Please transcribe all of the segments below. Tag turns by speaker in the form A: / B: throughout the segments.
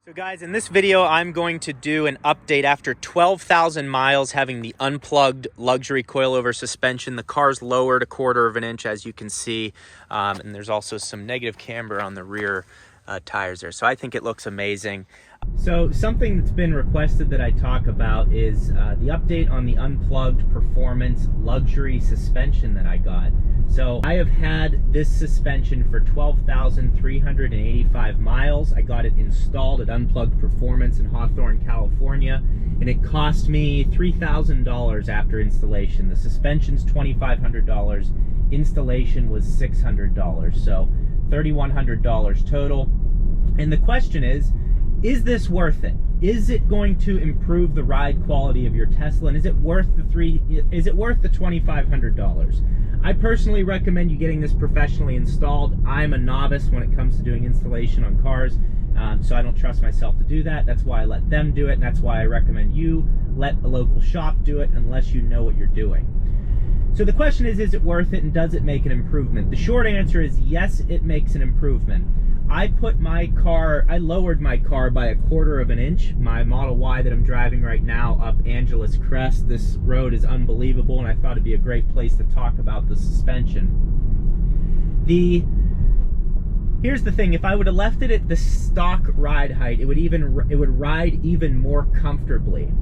A: So guys, in this video, I'm going to do an update after 12,000 miles having the Unplugged luxury coilover suspension. The car's lowered 1/4 of an inch, as you can see, and there's also some negative camber on the rear tires there. So I think it looks amazing. So something that's been requested that I talk about is the update on the Unplugged Performance luxury suspension that I got. So I have had this suspension for 12,385 miles. I got it installed at Unplugged Performance in Hawthorne, California, and it cost me $3,000 after installation. The suspension's $2,500. Installation was $600, so $3,100 total. And the question is this worth it? Is it going to improve the ride quality of your Tesla, and is it worth the $2,500? I personally recommend you getting this professionally installed. I'm a novice when it comes to doing installation on cars, so I don't trust myself to do that. That's why I let them do it, and that's why I recommend you let a local shop do it unless you know what you're doing. So the question is it worth it, and does it make an improvement? The short answer is yes, it makes an improvement. I lowered my car by 1/4 of an inch, my Model Y that I'm driving right now up Angeles Crest. This road is unbelievable, and I thought it'd be a great place to talk about the suspension. Here's the thing, if I would have left it at the stock ride height, it would ride even more comfortably.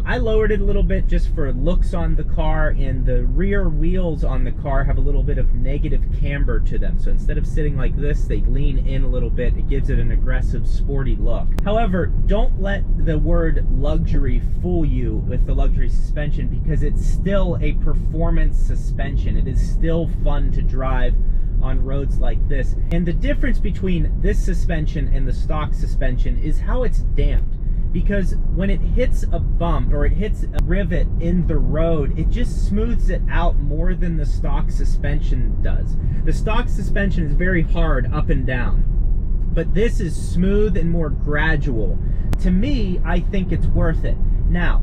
A: I lowered it a little bit just for looks on the car, and the rear wheels on the car have a little bit of negative camber to them. So instead of sitting like this, they lean in a little bit. It gives it an aggressive, sporty look. However, don't let the word luxury fool you with the luxury suspension, because it's still a performance suspension. It is still fun to drive on roads like this. And the difference between this suspension and the stock suspension is how it's damped. Because when it hits a bump or it hits a rivet in the road, it just smooths it out more than the stock suspension does. The stock suspension is very hard up and down, but this is smooth and more gradual. To me, I think it's worth it. Now,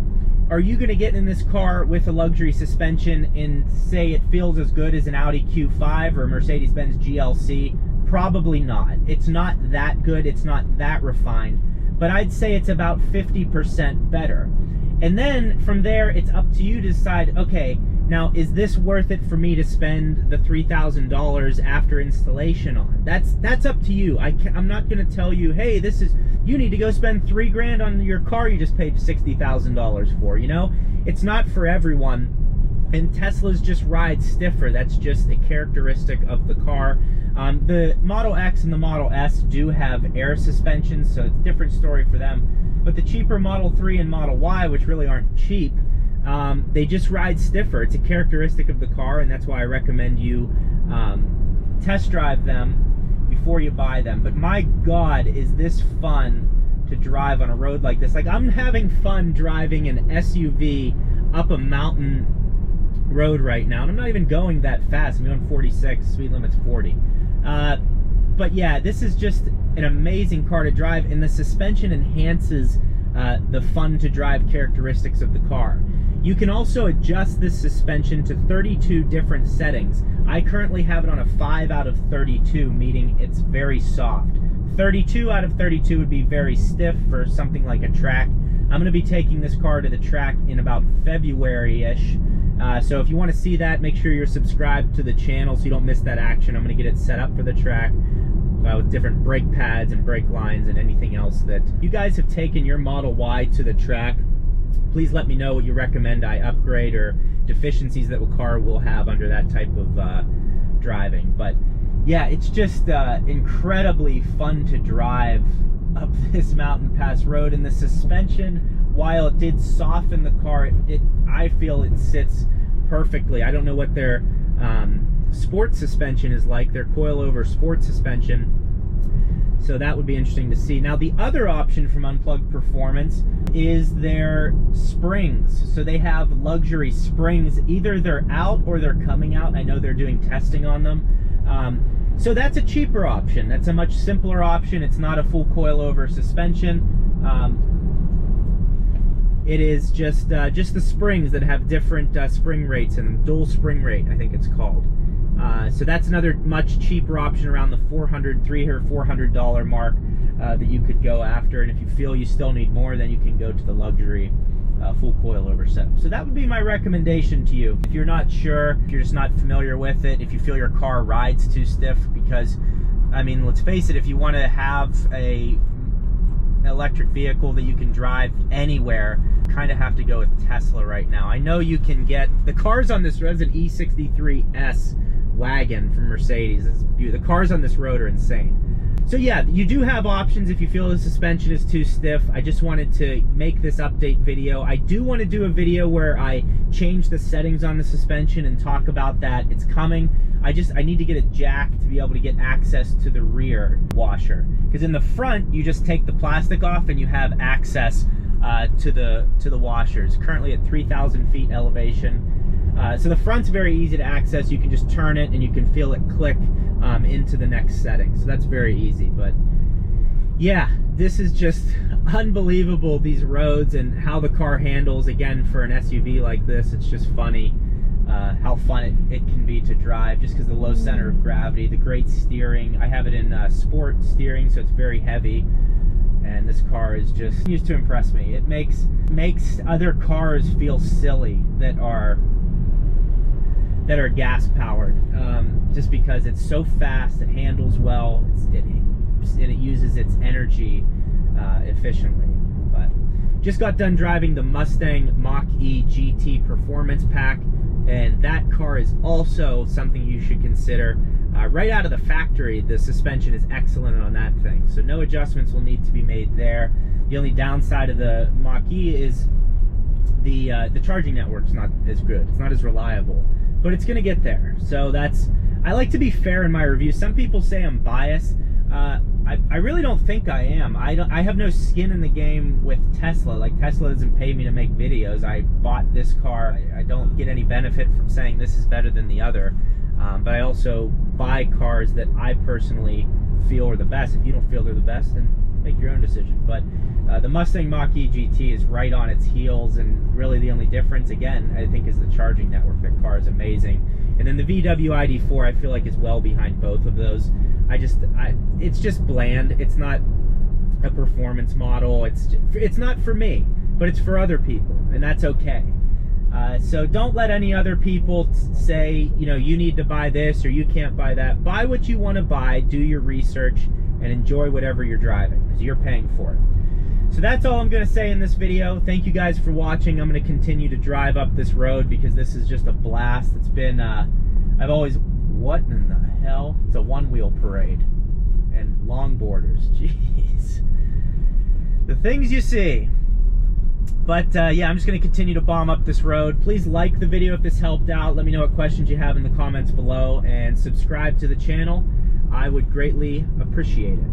A: are you gonna get in this car with a luxury suspension and say it feels as good as an Audi Q5 or a Mercedes-Benz GLC? Probably not. It's not that good, it's not that refined. But I'd say it's about 50% better. And then from there, it's up to you to decide, okay, now is this worth it for me to spend the $3,000 after installation on? That's up to you. I'm not gonna tell you, hey, you need to go spend $3 grand on your car you just paid $60,000 for, you know? It's not for everyone. And Teslas just ride stiffer. That's just a characteristic of the car. The Model X and the Model S do have air suspensions, so it's a different story for them. But the cheaper Model 3 and Model Y, which really aren't cheap, they just ride stiffer. It's a characteristic of the car, and that's why I recommend you test drive them before you buy them. But my God, is this fun to drive on a road like this. Like, I'm having fun driving an SUV up a mountain road right now, and I'm not even going that fast. I'm going 46, speed limit's 40. But yeah, this is just an amazing car to drive, and the suspension enhances the fun to drive characteristics of the car. You can also adjust this suspension to 32 different settings. I currently have it on a 5 out of 32, meaning it's very soft. 32 out of 32 would be very stiff for something like a track. I'm going to be taking this car to the track in about February-ish. So if you want to see that, make sure you're subscribed to the channel so you don't miss that action. I'm going to get it set up for the track with different brake pads and brake lines and anything else that you guys have taken your Model Y to the track. Please let me know what you recommend I upgrade or deficiencies that the car will have under that type of driving. But yeah, it's just incredibly fun to drive up this mountain pass road, and the suspension, while it did soften the car, I feel it sits perfectly. I don't know what their sport suspension is like, their coilover sport suspension, so that would be interesting to see. Now, the other option from Unplugged Performance is their springs. So they have luxury springs. Either they're out or they're coming out. I know they're doing testing on them. So that's a cheaper option. That's a much simpler option. It's not a full coilover suspension. It is just the springs that have different spring rates in them. Dual spring rate, I think it's called. So that's another much cheaper option, around the $400 mark that you could go after. And if you feel you still need more, then you can go to the luxury full coilover setup. So that would be my recommendation to you. If you're not sure, if you're just not familiar with it, if you feel your car rides too stiff, because, I mean, let's face it, if you want to have a electric vehicle that you can drive anywhere, kind of have to go with Tesla right now. I know you can get, the cars on this road is an E63S wagon from Mercedes. The cars on this road are insane. So yeah, you do have options if you feel the suspension is too stiff. I just wanted to make this update video. I do want to do a video where I change the settings on the suspension and talk about that. It's coming. I need to get a jack to be able to get access to the rear washer, because in the front you just take the plastic off and you have access to the washers. Currently at 3,000 feet elevation. So the front's very easy to access. You can just turn it and you can feel it click into the next setting. So that's very easy. But yeah, this is just unbelievable, these roads and how the car handles. Again, for an SUV like this, it's just funny how fun it can be to drive, just because the low center of gravity, the great steering. I have it in sport steering, so it's very heavy. And this car is just continues to impress me. It makes other cars feel silly that are gas powered, just because it's so fast, it handles well, and it uses its energy efficiently. But just got done driving the Mustang Mach-E GT Performance Pack, and that car is also something you should consider. Right out of the factory, the suspension is excellent on that thing, so no adjustments will need to be made there. The only downside of the Mach-E is the charging network's not as good. It's not as reliable, but it's gonna get there. So I like to be fair in my reviews. Some people say I'm biased. I really don't think I am. I have no skin in the game with Tesla. Like, Tesla doesn't pay me to make videos. I bought this car. I don't get any benefit from saying this is better than the other. But I also buy cars that I personally feel are the best. If you don't feel they're the best, then make your own decision. But the Mustang Mach-E GT is right on its heels, and really the only difference, again, I think, is the charging network. That car is amazing. And then the VW ID.4, I feel like, is well behind both of those. It's just bland. It's not a performance model. It's not for me, but it's for other people, and that's okay. So don't let any other people say, you know, you need to buy this or you can't buy that. Buy what you want to buy, do your research, and enjoy whatever you're driving, because you're paying for it. So that's all I'm going to say in this video. Thank you guys for watching. I'm going to continue to drive up this road because this is just a blast. It's been, what in the hell? It's a one-wheel parade. And longboarders, jeez. The things you see. But yeah, I'm just going to continue to bomb up this road. Please like the video if this helped out. Let me know what questions you have in the comments below, and subscribe to the channel. I would greatly appreciate it.